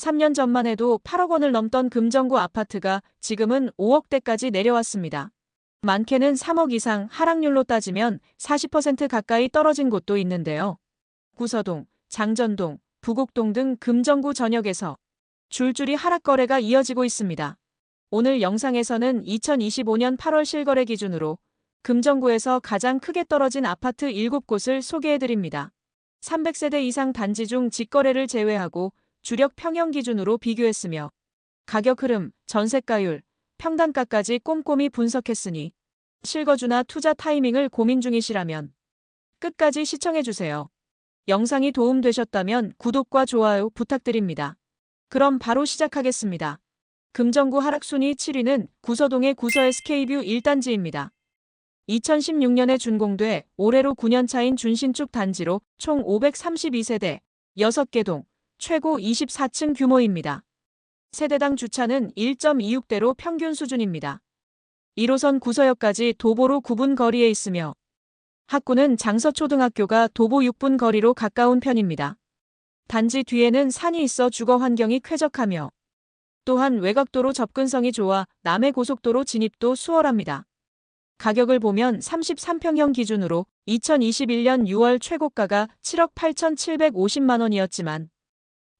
3년 전만 해도 8억 원을 넘던 금정구 아파트가 지금은 5억대까지 내려왔습니다. 많게는 3억 이상, 하락률로 따지면 40% 가까이 떨어진 곳도 있는데요. 구서동, 장전동, 부곡동 등 금정구 전역에서 줄줄이 하락 거래가 이어지고 있습니다. 오늘 영상에서는 2025년 8월 실거래 기준으로 금정구에서 가장 크게 떨어진 아파트 7곳을 소개해드립니다. 300세대 이상 단지 중 직거래를 제외하고 주력 평형 기준으로 비교했으며 가격 흐름, 전세가율, 평단가까지 꼼꼼히 분석했으니 실거주나 투자 타이밍을 고민 중이시라면 끝까지 시청해주세요. 영상이 도움되셨다면 구독과 좋아요 부탁드립니다. 그럼 바로 시작하겠습니다. 금정구 하락순위 7위는 구서동의 구서 SK뷰 1단지입니다. 2016년에 준공돼 올해로 9년 차인 준신축 단지로 총 532세대, 6개 동, 최고 24층 규모입니다. 세대당 주차는 1.26대로 평균 수준입니다. 1호선 구서역까지 도보로 9분 거리에 있으며 학구는 장서초등학교가 도보 6분 거리로 가까운 편입니다. 단지 뒤에는 산이 있어 주거 환경이 쾌적하며 또한 외곽도로 접근성이 좋아 남해고속도로 진입도 수월합니다. 가격을 보면 33평형 기준으로 2021년 6월 최고가가 7억 8,750만 원이었지만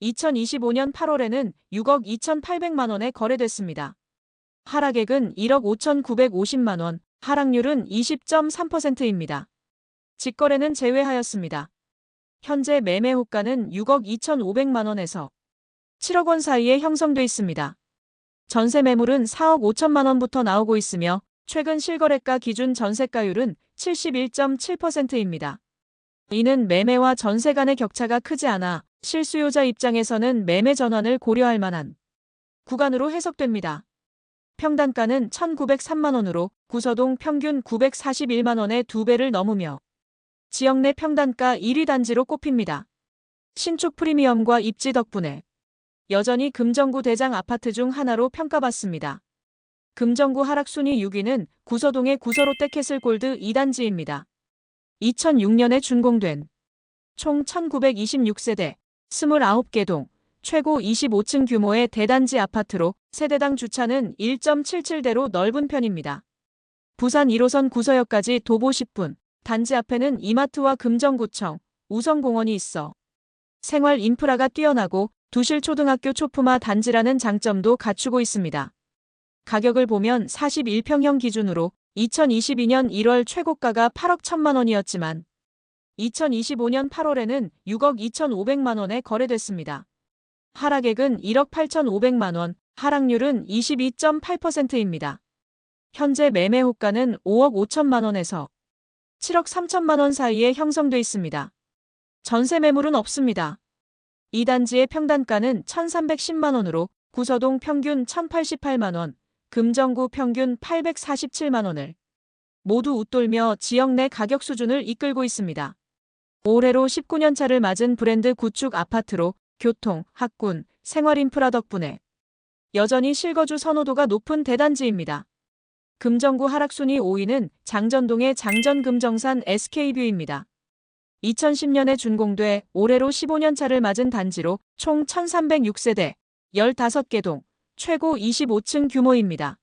2025년 8월에는 6억 2,800만 원에 거래됐습니다. 하락액은 1억 5,950만 원, 하락률은 20.3%입니다. 직거래는 제외하였습니다. 현재 매매 호가는 6억 2,500만 원에서 7억 원 사이에 형성돼 있습니다. 전세 매물은 4억 5천만 원부터 나오고 있으며 최근 실거래가 기준 전세가율은 71.7%입니다. 이는 매매와 전세 간의 격차가 크지 않아 실수요자 입장에서는 매매 전환을 고려할 만한 구간으로 해석됩니다. 평단가는 1,903만 원으로 구서동 평균 941만 원의 2배를 넘으며 지역 내 평단가 1위 단지로 꼽힙니다. 신축 프리미엄과 입지 덕분에 여전히 금정구 대장 아파트 중 하나로 평가받습니다. 금정구 하락순위 6위는 구서동의 구서롯데캐슬골드 2단지입니다. 2006년에 준공된 총 1926세대, 29개 동, 최고 25층 규모의 대단지 아파트로 세대당 주차는 1.77대로 넓은 편입니다. 부산 1호선 구서역까지 도보 10분, 단지 앞에는 이마트와 금정구청, 우성공원이 있어 생활 인프라가 뛰어나고 두실초등학교 초품화 단지라는 장점도 갖추고 있습니다. 가격을 보면 41평형 기준으로 2022년 1월 최고가가 8억 1천만 원이었지만 2025년 8월에는 6억 2,500만 원에 거래됐습니다. 하락액은 1억 8,500만 원, 하락률은 22.8%입니다. 현재 매매 호가는 5억 5천만 원에서 7억 3천만 원 사이에 형성돼 있습니다. 전세 매물은 없습니다. 이 단지의 평단가는 1,310만 원으로 구서동 평균 1,088만 원, 금정구 평균 847만 원을 모두 웃돌며 지역 내 가격 수준을 이끌고 있습니다. 올해로 19년 차를 맞은 브랜드 구축 아파트로 교통, 학군, 생활 인프라 덕분에 여전히 실거주 선호도가 높은 대단지입니다. 금정구 하락순위 5위는 장전동의 장전금정산 SK뷰입니다. 2010년에 준공돼 올해로 15년 차를 맞은 단지로 총 1,306세대, 15개 동, 최고 25층 규모입니다.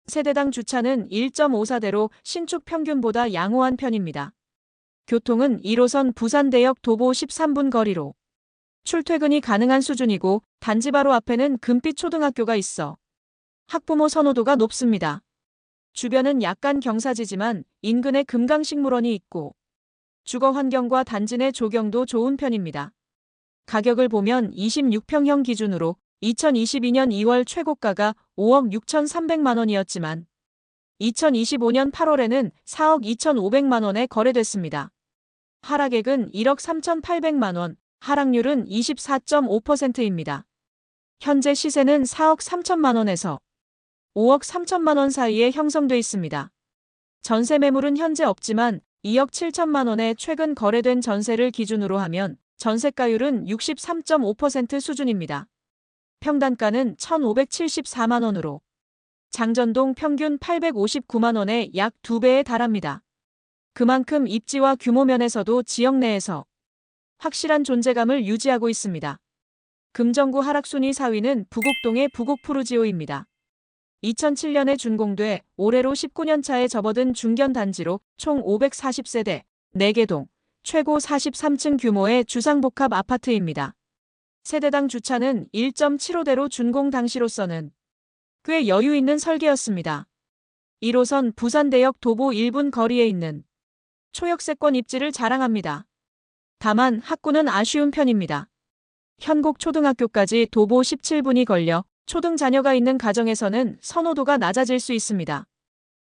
세대당 주차는 1.54대로 신축 평균보다 양호한 편입니다. 교통은 1호선 부산대역 도보 13분 거리로 출퇴근이 가능한 수준이고 단지 바로 앞에는 금빛 초등학교가 있어 학부모 선호도가 높습니다. 주변은 약간 경사지지만 인근에 금강식물원이 있고 주거 환경과 단지 내 조경도 좋은 편입니다. 가격을 보면 26평형 기준으로 2022년 2월 최고가가 5억 6,300만 원이었지만 2025년 8월에는 4억 2,500만 원에 거래됐습니다. 하락액은 1억 3,800만 원, 하락률은 24.5%입니다. 현재 시세는 4억 3천만 원에서 5억 3천만 원 사이에 형성돼 있습니다. 전세 매물은 현재 없지만 2억 7천만 원에 최근 거래된 전세를 기준으로 하면 전세가율은 63.5% 수준입니다. 평단가는 1,574만 원으로 장전동 평균 859만 원에 약 2배에 달합니다. 그만큼 입지와 규모 면에서도 지역 내에서 확실한 존재감을 유지하고 있습니다. 금정구 하락순위 4위는 부곡동의 부곡푸르지오입니다. 2007년에 준공돼 올해로 19년 차에 접어든 중견 단지로 총 540세대, 4개 동, 최고 43층 규모의 주상복합 아파트입니다. 세대당 주차는 1.75대로 준공 당시로서는 꽤 여유 있는 설계였습니다. 1호선 부산대역 도보 1분 거리에 있는 초역세권 입지를 자랑합니다. 다만 학구는 아쉬운 편입니다. 현곡초등학교까지 도보 17분이 걸려 초등 자녀가 있는 가정에서는 선호도가 낮아질 수 있습니다.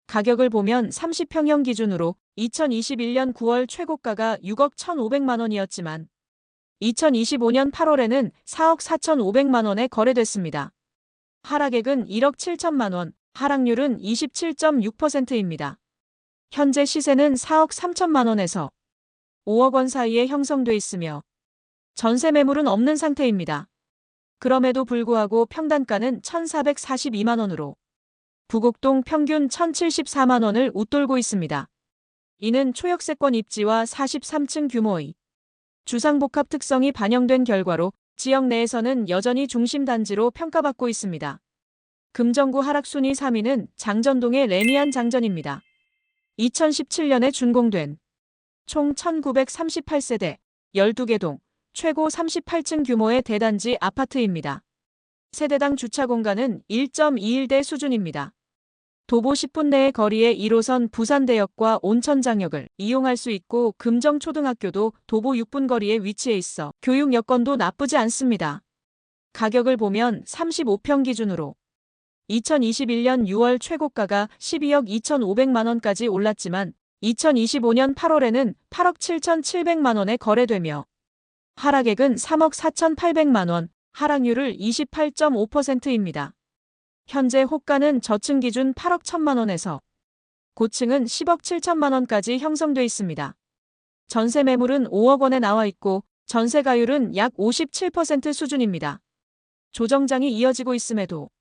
가격을 보면 30평형 기준으로 2021년 9월 최고가가 6억 1,500만 원이었지만 2025년 8월에는 4억 4,500만 원에 거래됐습니다. 하락액은 1억 7천만 원, 하락률은 27.6%입니다. 현재 시세는 4억 3천만 원에서 5억 원 사이에 형성돼 있으며 전세 매물은 없는 상태입니다. 그럼에도 불구하고 평단가는 1,442만 원으로 부곡동 평균 1,074만 원을 웃돌고 있습니다. 이는 초역세권 입지와 43층 규모의 주상복합 특성이 반영된 결과로 지역 내에서는 여전히 중심단지로 평가받고 있습니다. 금정구 하락순위 3위는 장전동의 레미안 장전입니다. 2017년에 준공된 총 1,938세대, 12개 동, 최고 38층 규모의 대단지 아파트입니다. 세대당 주차 공간은 1.21대 수준입니다. 도보 10분 내의 거리에 1호선 부산대역과 온천장역을 이용할 수 있고 금정초등학교도 도보 6분 거리에 위치해 있어 교육 여건도 나쁘지 않습니다. 가격을 보면 35평 기준으로 2021년 6월 최고가가 12억 2,500만 원까지 올랐지만 2025년 8월에는 8억 7,700만 원에 거래되며 하락액은 3억 4,800만 원, 하락률을 28.5%입니다. 현재 호가는 저층 기준 8억 1천만 원에서 고층은 10억 7천만 원까지 형성돼 있습니다. 전세 매물은 5억 원에 나와 있고 전세가율은 약 57% 수준입니다. 조정장이 이어지고 있음에도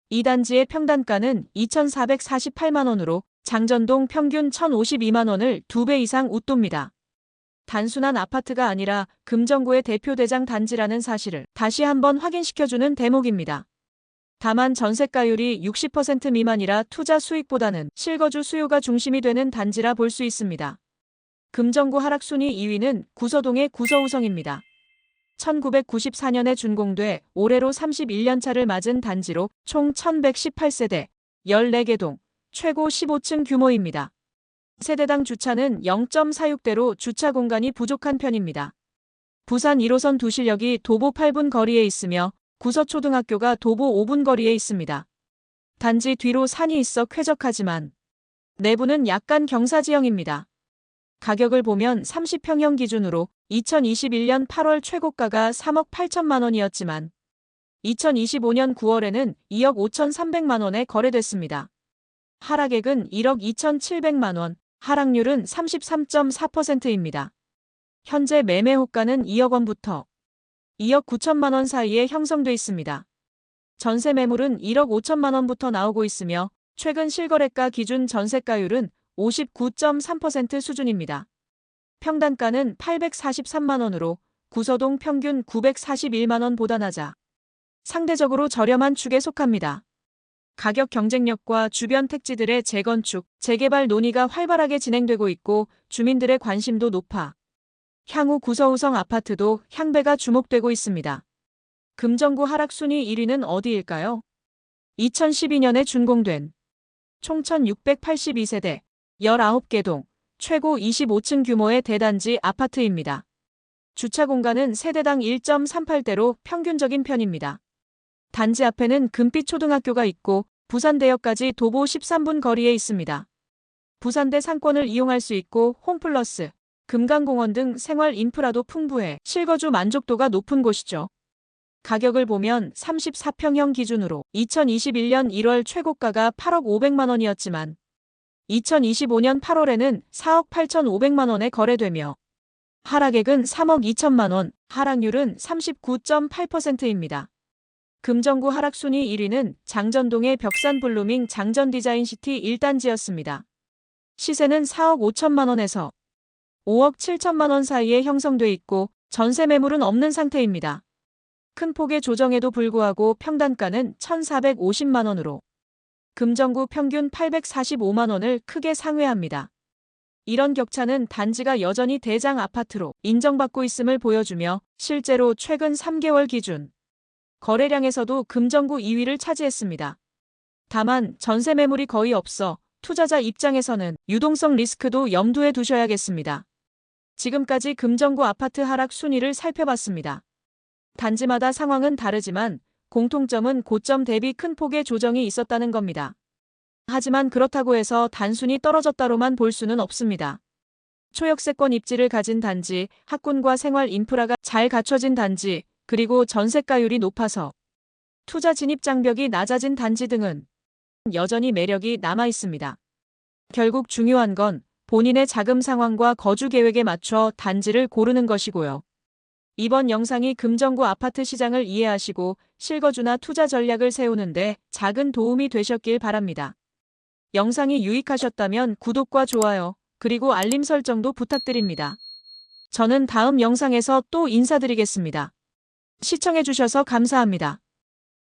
이 단지의 평단가는 2,448만 원으로 장전동 평균 1,052만 원을 2배 이상 웃돕니다. 단순한 아파트가 아니라 금정구의 대표 대장 단지라는 사실을 다시 한번 확인시켜주는 대목입니다. 다만 전세가율이 60% 미만이라 투자 수익보다는 실거주 수요가 중심이 되는 단지라 볼 수 있습니다. 금정구 하락순위 2위는 구서동의 구서우성입니다. 1994년에 준공돼 올해로 31년 차를 맞은 단지로 총 1,118세대, 14개 동, 최고 15층 규모입니다. 세대당 주차는 0.46대로 주차 공간이 부족한 편입니다. 부산 1호선 두실역이 도보 8분 거리에 있으며 구서초등학교가 도보 5분 거리에 있습니다. 단지 뒤로 산이 있어 쾌적하지만 내부는 약간 경사지형입니다. 가격을 보면 30평형 기준으로 2021년 8월 최고가가 3억 8천만 원이었지만 2025년 9월에는 2억 5,300만 원에 거래됐습니다. 하락액은 1억 2,700만 원, 하락률은 33.4%입니다. 현재 매매 호가는 2억 원부터 2억 9천만 원 사이에 형성돼 있습니다. 전세 매물은 1억 5천만 원부터 나오고 있으며 최근 실거래가 기준 전세가율은 59.3% 수준입니다. 평단가는 843만 원으로 구서동 평균 941만 원보다 낮아 상대적으로 저렴한 축에 속합니다. 가격 경쟁력과 주변 택지들의 재건축, 재개발 논의가 활발하게 진행되고 있고 주민들의 관심도 높아 향후 구서우성 아파트도 향배가 주목되고 있습니다. 금정구 하락순위 1위는 어디일까요? 2012년에 준공된 총 1,682세대, 19개 동, 최고 25층 규모의 대단지 아파트입니다. 주차 공간은 세대당 1.38대로 평균적인 편입니다. 단지 앞에는 금빛초등학교가 있고 부산대역까지 도보 13분 거리에 있습니다. 부산대 상권을 이용할 수 있고 홈플러스, 금강공원 등 생활 인프라도 풍부해 실거주 만족도가 높은 곳이죠. 가격을 보면 34평형 기준으로 2021년 1월 최고가가 8억 500만 원이었지만 2025년 8월에는 4억 8,500만 원에 거래되며 하락액은 3억 2천만 원, 하락률은 39.8%입니다. 금정구 하락순위 1위는 장전동의 벽산블루밍 장전디자인시티 1단지였습니다. 시세는 4억 5천만 원에서 5억 7천만 원 사이에 형성돼 있고 전세 매물은 없는 상태입니다. 큰 폭의 조정에도 불구하고 평단가는 1,450만 원으로 금정구 평균 845만 원을 크게 상회합니다. 이런 격차는 단지가 여전히 대장 아파트로 인정받고 있음을 보여주며 실제로 최근 3개월 기준 거래량에서도 금정구 2위를 차지했습니다. 다만 전세 매물이 거의 없어 투자자 입장에서는 유동성 리스크도 염두에 두셔야겠습니다. 지금까지 금정구 아파트 하락 순위를 살펴봤습니다. 단지마다 상황은 다르지만 공통점은 고점 대비 큰 폭의 조정이 있었다는 겁니다. 하지만 그렇다고 해서 단순히 떨어졌다로만 볼 수는 없습니다. 초역세권 입지를 가진 단지, 학군과 생활 인프라가 잘 갖춰진 단지, 그리고 전세가율이 높아서 투자 진입 장벽이 낮아진 단지 등은 여전히 매력이 남아 있습니다. 결국 중요한 건 본인의 자금 상황과 거주 계획에 맞춰 단지를 고르는 것이고요. 이번 영상이 금정구 아파트 시장을 이해하시고 실거주나 투자 전략을 세우는데 작은 도움이 되셨길 바랍니다. 영상이 유익하셨다면 구독과 좋아요, 그리고 알림 설정도 부탁드립니다. 저는 다음 영상에서 또 인사드리겠습니다. 시청해주셔서 감사합니다.